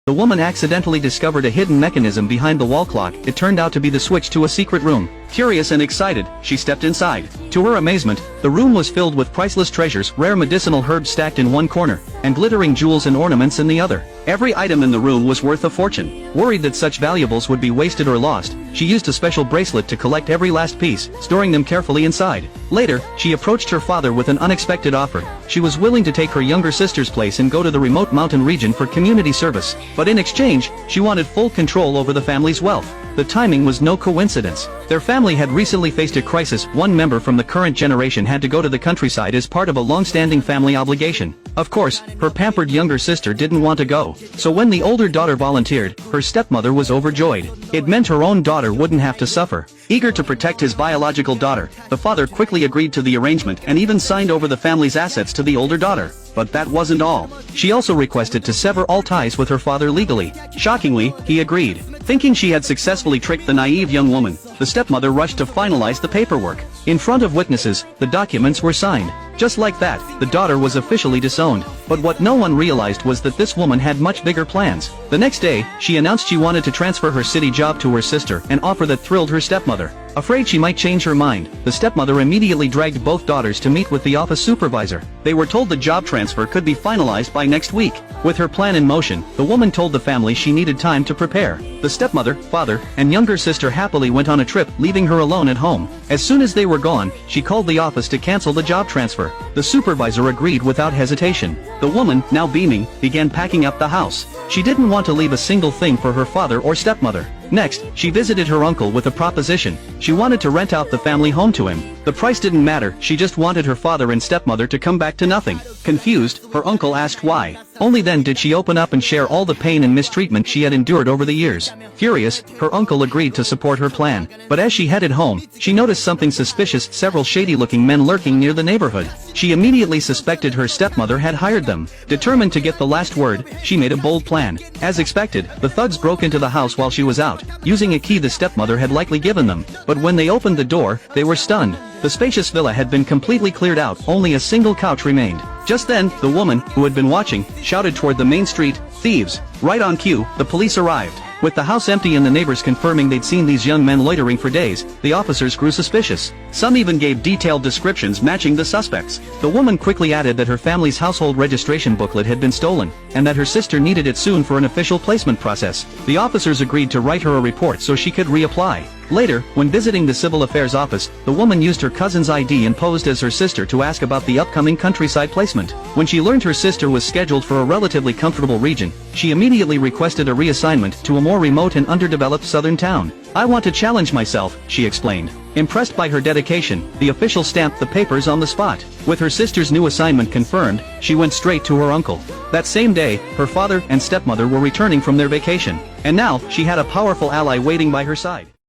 The woman accidentally discovered a hidden mechanism behind the wall clock. It turned out to be the switch to a secret room. Curious and excited, she stepped inside. To her amazement, the room was filled with priceless treasures, rare medicinal herbs stacked in one corner, and glittering jewels and ornaments in the other. Every item in the room was worth a fortune. Worried that such valuables would be wasted or lost, she used a special bracelet to collect every last piece, storing them carefully inside. Later, she approached her father with an unexpected offer. She was willing to take her younger sister's place and go to the remote mountain region for community service. But in exchange, she wanted full control over the family's wealth. The timing was no coincidence. Their family had recently faced a crisis. One member from the current generation had to go to the countryside as part of a long-standing family obligation. Of course, her pampered younger sister didn't want to go. So when the older daughter volunteered, her stepmother was overjoyed. It meant her own daughter wouldn't have to suffer. Eager to protect his biological daughter, the father quickly agreed to the arrangement and even signed over the family's assets to the older daughter. But that wasn't all. She also requested to sever all ties with her father legally. Shockingly, he agreed. Thinking she had successfully tricked the naive young woman, the stepmother rushed to finalize the paperwork. In front of witnesses, the documents were signed. Just like that, the daughter was officially disowned. But what no one realized was that this woman had much bigger plans. The next day, she announced she wanted to transfer her city job to her sister, an offer that thrilled her stepmother. Afraid she might change her mind, the stepmother immediately dragged both daughters to meet with the office supervisor. They were told the job transfer could be finalized by next week. With her plan in motion, the woman told the family she needed time to prepare. The stepmother, father, and younger sister happily went on a trip, leaving her alone at home. As soon as they were gone, she called the office to cancel the job transfer. The supervisor agreed without hesitation. The woman, now beaming, began packing up the house. She didn't want to leave a single thing for her father or stepmother. Next, she visited her uncle with a proposition. She wanted to rent out the family home to him. The price didn't matter, she just wanted her father and stepmother to come back to nothing. Confused, her uncle asked why. Only then did she open up and share all the pain and mistreatment she had endured over the years. Furious, her uncle agreed to support her plan. But as she headed home, she noticed something suspicious: several shady-looking men lurking near the neighborhood. She immediately suspected her stepmother had hired them. Determined to get the last word, she made a bold plan. As expected, the thugs broke into the house while she was out, using a key the stepmother had likely given them. But when they opened the door, they were stunned. The spacious villa had been completely cleared out, only a single couch remained. Just then, the woman, who had been watching, shouted toward the main street, "Thieves!" Right on cue, the police arrived. With the house empty and the neighbors confirming they'd seen these young men loitering for days, the officers grew suspicious. Some even gave detailed descriptions matching the suspects. The woman quickly added that her family's household registration booklet had been stolen, and that her sister needed it soon for an official placement process. The officers agreed to write her a report so she could reapply. Later, when visiting the civil affairs office, the woman used her cousin's ID and posed as her sister to ask about the upcoming countryside placement. When she learned her sister was scheduled for a relatively comfortable region, she immediately requested a reassignment to a more remote and underdeveloped southern town. "I want to challenge myself," she explained. Impressed by her dedication, the official stamped the papers on the spot. With her sister's new assignment confirmed, she went straight to her uncle. That same day, her father and stepmother were returning from their vacation. And now, she had a powerful ally waiting by her side.